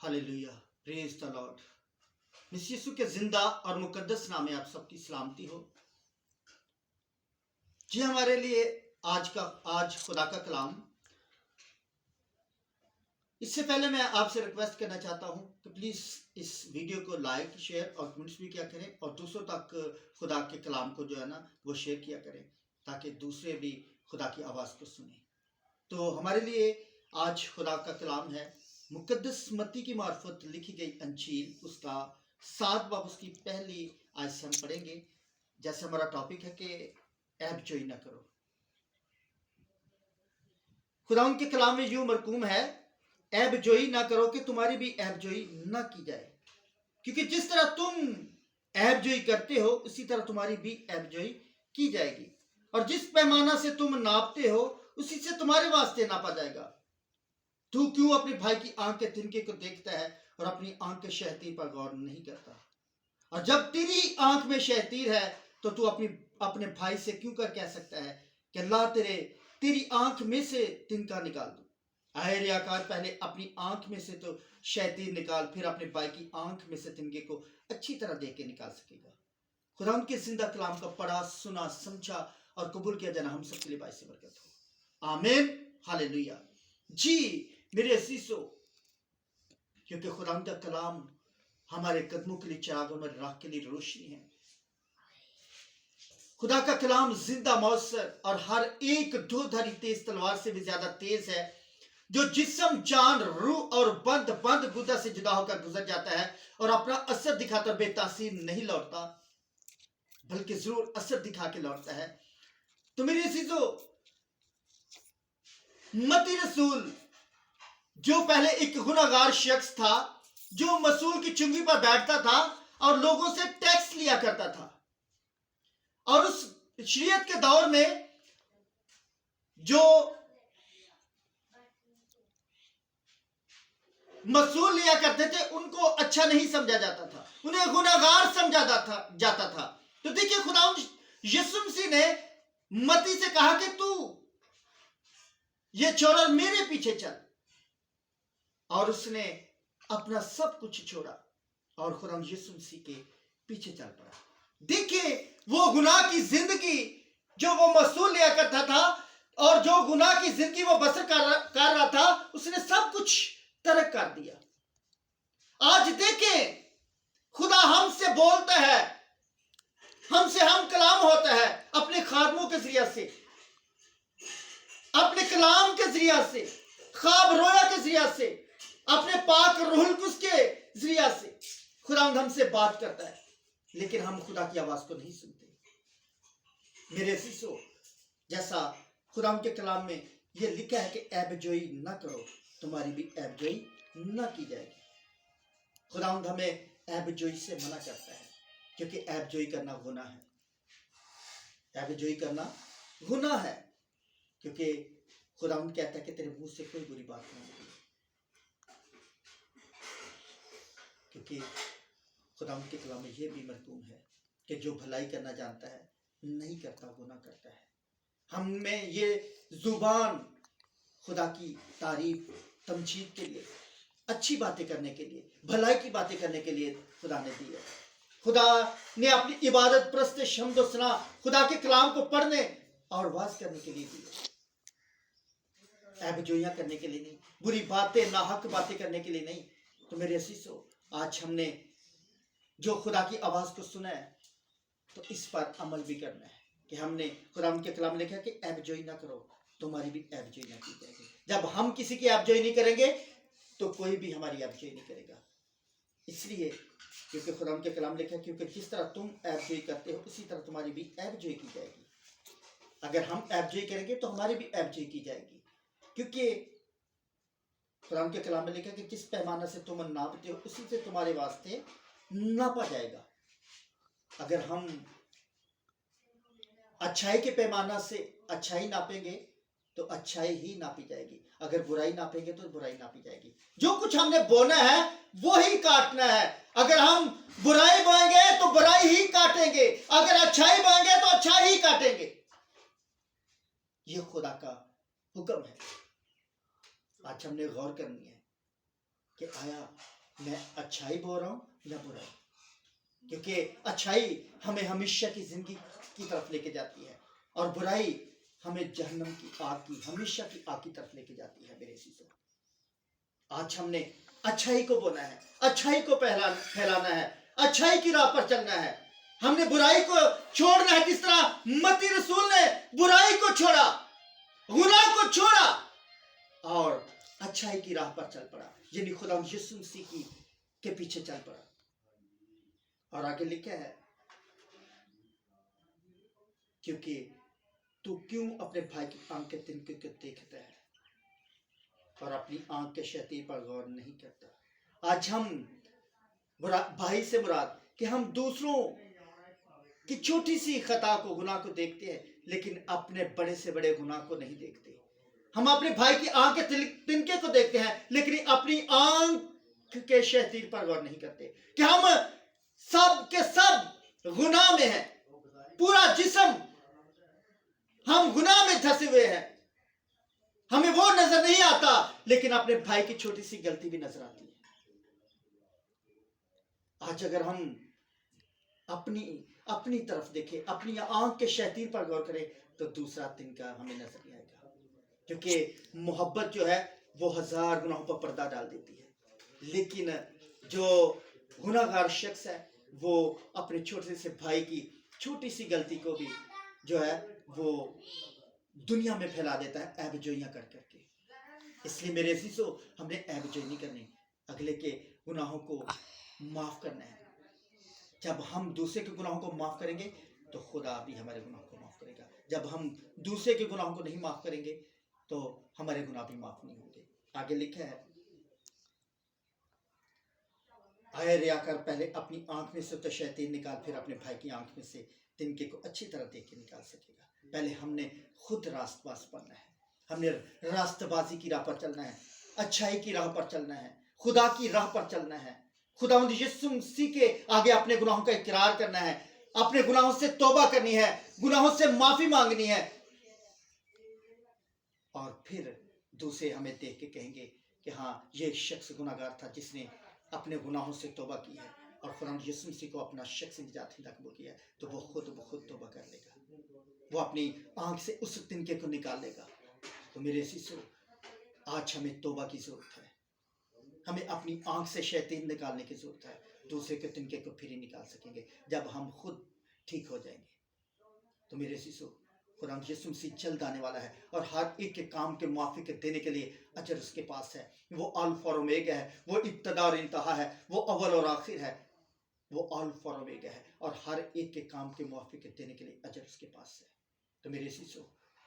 Hallelujah, praise the lord. मिस यीशु के जिंदा और मुकद्दस नाम में आप सबकी सलामती हो। जी हमारे लिए आज खुदा का कलाम। इससे पहले मैं आपसे रिक्वेस्ट करना चाहता हूं कि प्लीज इस वीडियो को लाइक, शेयर और कमेंट्स भी किया करें और दूसरों तक खुदा के कलाम को जो है ना वो शेयर किया करें ताकि दूसरे भी खुदा की आवाज को सुने। तो हमारे लिए आज खुदा का कलाम है मुकद्दस मत्ती की मार्फत लिखी गई अंजील, उसका 7 बाब उसकी पहली आयत से हम पढ़ेंगे। जैसे हमारा टॉपिक है कि ऐब जोई न करो। खुदा उनके कलाम में यूं मरकूम है, ऐब जोई ना करो कि तुम्हारी भी ऐब जोई न की जाए, क्योंकि जिस तरह तुम ऐब जोई करते हो उसी तरह तुम्हारी भी ऐब जोई की जाएगी, और जिस पैमाना से तुम नापते हो उसी से तुम्हारे वास्ते नापा जाएगा। तू क्यों अपने भाई की आंख के तिनके को देखता है और अपनी आंख के शहतीर पर गौर नहीं करता? और जब तेरी आंख में शहतीर है तो तू अपने भाई से क्यों कर कह सकता है कि ला तेरी आंख में से तिनका निकाल दूं? आए रियाकार, पहले अपनी आंख में से तो शहतीर निकाल, फिर अपने भाई की आंख में से तिनके को अच्छी तरह देख के निकाल सकेगा। खुदा उनके जिंदा कलाम का पढ़ा, सुना, समझा और कबूल किया जाना हम सबके लिए बाइस बरकत हो। आमीन, हालेलुया। जी मेरे अजीजों, क्योंकि खुदा का कलाम हमारे कदमों के लिए चिराग, हमारे राह के लिए रोशनी है। खुदा का कलाम जिंदा, मौसर और हर एक धोधारी तेज तलवार से भी ज्यादा तेज है, जो जिस्म, जान, रूह और बंद गुदा से जुदा होकर गुजर जाता है और अपना असर दिखाकर बेतासीर नहीं लौटता, बल्कि जरूर असर दिखा के लौटता है। तो मेरे अजीजों, मत्ती रसूल जो पहले एक गुनाहगार शख्स था, जो मसूल की चुंगी पर बैठता था और लोगों से टैक्स लिया करता था, और उस शरीयत के दौर में जो मसूल लिया करते थे उनको अच्छा नहीं समझा जाता था, उन्हें गुनाहगार समझा जाता था। तो देखिए, खुदा यीशु मसीह ने मत्ती से कहा कि तू ये छोड़ और मेरे पीछे चल, और उसने अपना सब कुछ छोड़ा और खुदा यीशु मसीह के पीछे चल पड़ा। देखिए, वो गुनाह की जिंदगी जो वो मसूल लिया करता था और जो गुनाह की जिंदगी वो बसर कर रहा था, उसने सब कुछ तर्क कर दिया। आज देखें, खुदा हमसे बोलता है, हमसे हम कलाम होता है अपने खादमों के जरिया से, अपने कलाम के जरिया से, ख्वाब रोया के जरिया से, अपने पाक रूहुल कुद्स के जरिया से खुदा हमसे बात करता है, लेकिन हम खुदा की आवाज को नहीं सुनते। मेरे अजीजों, जैसा खुदा के कलाम में यह लिखा है कि ऐब जोई न करो, तुम्हारी भी ऐब जोई न की जाएगी। खुदा हमें ऐब जोई से मना करता है, क्योंकि ऐब जोई करना गुनाह है। ऐब जोई करना गुनाह है, क्योंकि खुदा कहता है कि तेरे मुंह से कोई बुरी बात नहीं होगी, क्योंकि खुदा के कलाम में यह भी मरकूम है कि जो भलाई करना जानता है नहीं करता, गुनाह करता है। हम में ये जुबान खुदा की तारीफ, तमजीद के लिए, अच्छी बातें करने के लिए, भलाई की बातें करने के लिए खुदा ने दी है। खुदा ने अपनी इबादत परस्त, शम्द व सना खुदा के कलाम को पढ़ने और वाज करने के लिए दी है, ऐब जोइयां करने के लिए नहीं, बुरी बातें, नाहक बातें करने के लिए नहीं। तो मेरे अजीजों, आज हमने जो खुदा की आवाज को सुना है तो इस पर अमल भी करना है कि हमने खुदा के कलाम में लिखा कि ऐब जोई ना करो, तुम्हारी भी ऐब जोई ना की जाएगी। जब हम किसी की ऐब जोई नहीं करेंगे तो कोई भी हमारी ऐब जोई नहीं करेगा। इसलिए क्योंकि खुदा के कलाम लिखा है, क्योंकि जिस तरह तुम ऐब जोई करते हो उसी तरह तुम्हारी भी ऐब जोई की जाएगी। अगर हम ऐब जोई करेंगे तो हमारी भी ऐब जोई की जाएगी, क्योंकि खुदा के कलाम में लिखा है कि जिस पैमाना से तुम नापते हो उसी से तुम्हारे वास्ते नापा जाएगा। अगर हम अच्छाई के पैमाना से अच्छाई नापेंगे तो अच्छाई ही नापी जाएगी, अगर बुराई नापेंगे तो बुराई नापी जाएगी। जो कुछ हमने बोना है वो ही काटना है। अगर हम बुराई बोएंगे तो बुराई ही काटेंगे, अगर अच्छाई बोएंगे तो अच्छाई ही काटेंगे। ये खुदा का हुक्म है, आज हमने गौर करनी है। کہ آیا میں اچھائی بول رہا ہوں یا برائی، کیونکہ اچھائی ہمیں ہمیشہ کی زندگی کی طرف لے کے جاتی ہے، اور برائی ہمیں جہنم کی آگ کی، ہمیشہ کی آگ کی طرف لے کے جاتی ہے میرے عزیزو۔ آج ہم نے اچھائی کو بولا ہے، اچھائی کو پھیلانا ہے، اچھائی کی راہ پر چلنا ہے۔ ہم نے برائی کو چھوڑنا ہے، جس طرح متی رسول نے برائی کو چھوڑا، گناہ کو چھوڑا اور اچھائی کی راہ پر چل پڑا، یعنی خدا یسوع مسیح کے پیچھے چل پڑا۔ اور آگے لکھا ہے، کیونکہ تو کیوں اپنے بھائی کی آنکھ کے تنکے کو دیکھتا ہے اور اپنی آنکھ کے شیطان پر غور نہیں کرتا۔ آج ہم بھائی سے مراد کہ ہم دوسروں کی چھوٹی سی خطا کو، گناہ کو دیکھتے ہیں، لیکن اپنے بڑے سے بڑے گناہ کو نہیں دیکھتے۔ ہم اپنے بھائی کی آنکھ کے تنکے کو دیکھتے ہیں، لیکن اپنی آنکھ کے شیطان پر غور نہیں کرتے کہ ہم سب کے سب گناہ میں ہیں، پورا جسم ہم گناہ میں دھسے ہوئے ہیں۔ ہمیں وہ نظر نہیں آتا، لیکن اپنے بھائی کی چھوٹی سی غلطی بھی نظر آتی ہے۔ آج اگر ہم اپنی طرف دیکھیں، اپنی آنکھ کے شیطان پر غور کریں، تو دوسرا تنکا ہمیں نظر نہیں آئے گا، کیونکہ محبت جو ہے وہ 1000 گناہوں پر پردہ ڈال دیتی ہے، لیکن جو گناہ گار شخص ہے وہ اپنے چھوٹے سے بھائی کی چھوٹی سی غلطی کو بھی جو ہے وہ دنیا میں پھیلا دیتا ہے، عیب جوئیاں کر کر کے۔ اس لیے میرے عزیزو، ہم نے عیب جوئی نہیں کرنی، اگلے کے گناہوں کو معاف کرنا ہے۔ جب ہم دوسرے کے گناہوں کو معاف کریں گے تو خدا بھی ہمارے گناہوں کو معاف کرے گا۔ جب ہم دوسرے کے گناہوں کو نہیں معاف کریں گے تو ہمارے گناہ بھی معاف نہیں ہوں گے۔ آگے لکھا ہے، اے ریاکار، پہلے اپنی آنکھ میں سے تو شیطان نکال، پھر اپنے بھائی کی آنکھ میں سے تنکے کو اچھی طرح دیکھ کے نکال سکے گا۔ پہلے ہم نے خود راست باز بننا ہے، ہم نے راست بازی کی راہ پر چلنا ہے، اچھائی کی راہ پر چلنا ہے، خدا کی راہ پر چلنا ہے، خداوند یسوع مسیح کے آگے اپنے گناہوں کا اقرار کرنا ہے، اپنے گناہوں سے توبہ کرنی ہے، گناہوں سے معافی مانگنی ہے، اور پھر دوسرے ہمیں دیکھ کے کہیں گے کہ ہاں، یہ ایک شخص گناہ گار تھا جس نے اپنے گناہوں سے توبہ کی ہے اور خداوند یسوع مسیح کو اپنا شخص نجات دہندہ قبول کیا ہے، تو وہ خود بخود توبہ کر لے گا، وہ اپنی آنکھ سے اس تنکے کو نکال لے گا۔ تو میرے عزیزو، آج ہمیں توبہ کی ضرورت ہے، ہمیں اپنی آنکھ سے شیطان نکالنے کی ضرورت ہے، دوسرے کے تنکے کو پھر ہی نکال سکیں گے جب ہم خود ٹھیک ہو جائیں گے۔ تو میرے عزیزو، خداوند یسوع مسیح جلد آنے والا ہے، اور ہر ایک کے کام کے موافق دینے کے لیے اجر اس کے پاس ہے۔ وہ الفا اور اومیگا ہے، وہ ابتدا اور انتہا ہے، وہ اول اور آخر ہے، وہ الفا اور اومیگا ہے، اور ہر ایک کے کام کے موافق دینے کے لیے اجر اس کے پاس ہے۔ تو میرے عزیزو،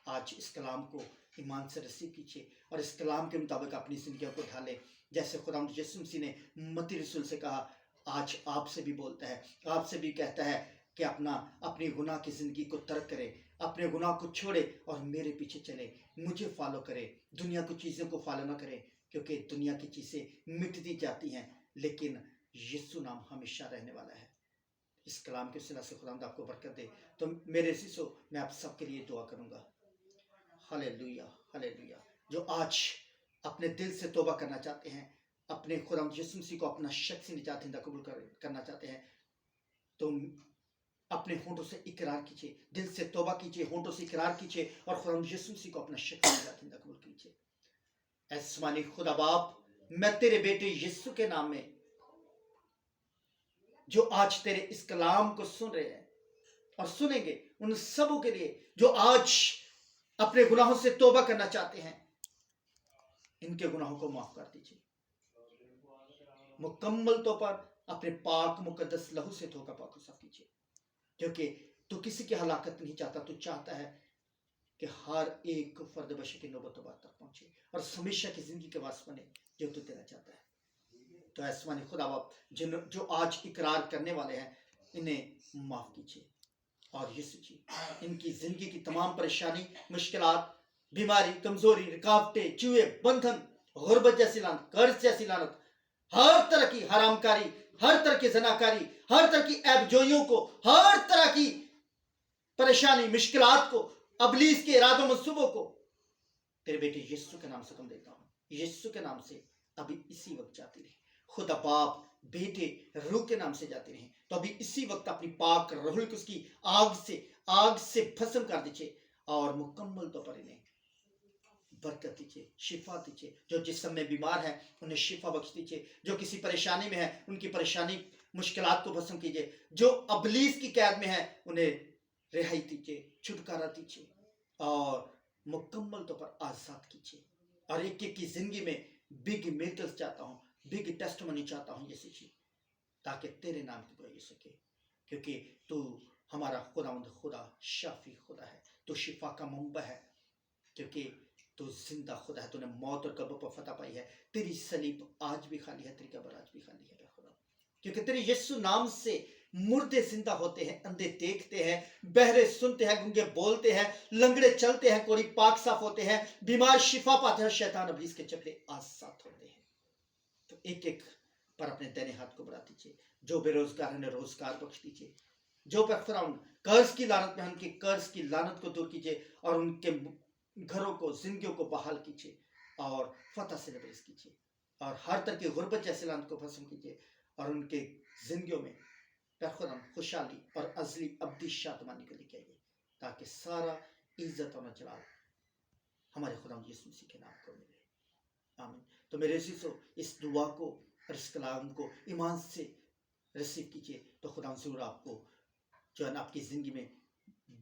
آج اس کلام کو ایمان سے رسیو کیجیے اور اس کلام کے مطابق اپنی زندگیوں کو ڈھالیں، جیسے خداوند یسوع مسیح نے متی رسول سے کہا، آج آپ سے بھی بولتا ہے، آپ سے بھی کہتا ہے کہ اپنی گناہ کی زندگی کو ترک کرے، اپنے گناہ کو چھوڑے اور میرے پیچھے چلے، مجھے فالو کرے، دنیا کی چیزوں کو فالو نہ کرے، کیونکہ دنیا کی چیزیں مٹتی جاتی ہیں، لیکن یسوع نام ہمیشہ رہنے والا ہے۔ اس کلام کے صلہ سے خداوند آپ کو برکت دے۔ تو میرے عزیزو، میں آپ سب کے لیے دعا کروں گا۔ ہلیلویہ، ہلیلویہ۔ جو آج اپنے دل سے توبہ کرنا چاہتے ہیں، اپنے خداوند یسوع مسیح کو اپنا شخصی نجات دہندہ قبول کرنا چاہتے ہیں، تو اپنے ہونٹوں سے اقرار کیجیے، دل سے توبہ کیجیے، ہونٹوں سے اقرار کیجیے اور خداوند یسوع مسیح کو اپنا شخصی نجات دہندہ قبول کیجیے۔ اے آسمانی خدا باپ، میں تیرے بیٹے یسوع کے نام میں، جو آج تیرے اس کلام کو سن رہے ہیں اور سنیں گے، ان سبوں کے لیے جو آج اپنے گناہوں سے توبہ کرنا چاہتے ہیں، ان کے گناہوں کو معاف کر دیجیے، مکمل طور پر اپنے پاک مقدس لہو سے دھو کر پاک و صاف کیجیے، کیونکہ تو کسی کی ہلاکت نہیں چاہتا، تو چاہتا ہے کہ ہر ایک فرد بشر کی نوبت و بات تک پہنچے اور ہمیشہ کی زندگی کے وارث بنے جو تو دینا چاہتا ہے۔ تو آسمانی خدا باپ، جو آج اقرار کرنے والے ہیں، انہیں معاف کیجیے، اور یسوع جی، ان کی زندگی کی تمام پریشانی، مشکلات، بیماری، کمزوری، رکاوٹیں، جوئے، بندھن، غربت جیسی لعنت، قرض جیسی لعنت، ہر طرح کی حرام کاری، ہر طرح کی زناکاری، ہر طرح کی عیب جوئیوں کو، ہر طرح کی پریشانی، مشکلات کو، ابلیس کے ارادوں منصوبوں کو تیرے بیٹے یسوع کے نام سے کم دیتا ہوں، یسوع کے نام سے ابھی اسی وقت جاتی رہے۔ खुदा बाप बेटे रूह के नाम से जाते रहें। तो अभी इसी वक्त अपनी पाक रूह को उसकी आग से भस्म कर दीजिए और मुकम्मल तौर पर इन्हें बरकत दीजिए, शिफा दीजिए। जो जिस समय बीमार है उन्हें शिफा बख्श दीजिए, जो किसी परेशानी में है उनकी परेशानी मुश्किलात को भस्म कीजिए, जो अबलीस की कैद में है उन्हें रिहाई दीजिए, छुटकारा दीजिए और मुकम्मल तौर पर आजाद कीजिए। और एक एक की जिंदगी में बिग मिरेकल्स चाहता हूँ, बिग टेस्टिमनी चाहता हूँ यीशु जी, ताकि तेरे नाम की बुराई हो सके, क्योंकि तू हमारा खुदा शाफी खुदा है, तू शिफा का मुंबा है, क्योंकि तू जिंदा खुदा है। तूने मौत और कब्र पर फतह पाई है। तेरी सलीब आज भी खाली है, तेरी कब्र आज भी खाली है खुदा, क्योंकि तेरे यीशु नाम से मुर्दे जिंदा होते हैं, अंधे देखते हैं, बहरे सुनते हैं, गूंगे बोलते हैं, लंगड़े चलते हैं, कोड़ी पाक साफ होते हैं, बीमार शिफा पाते हैं, शैतान अबलीस के चपले आजाद होते हैं। तो एक एक पर अपने दाहिने हाथ को बढ़ा दीजिए। जो बेरोजगार है रोजगार बख्श दीजिए, जो कर्ज की लानत में उनके कर्ज की लानत को दूर कीजिए और उनके घरों को, जिंदगियों को बहाल कीजिए और फतह से लबरेज कीजिए और हर तरह की गुर्बत जैसे लानत को भस्म कीजिए और उनके जिंदगियों में खुशहाली और अजली अब्दी शादमानी को लेके आइए, ताकि सारा इज्जत और जलाल हमारे खुदा यीशु मसीह के नाम को मिले। आमीन। तो मेरे अज़ीज़ों, इस दुआ को और इस कलाम को ईमान से रिसीव कीजिए, तो खुदा ज़रूर आपको जो है ना आपकी ज़िंदगी में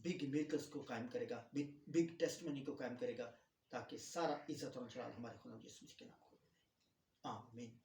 बिग मिरेकल्स को कायम करेगा, बिग टेस्टिमनी को कायम करेगा, ताकि सारा इज्जत और जलाल हमारे खुदा यीशु मसीह के नाम को मिले। आमीन।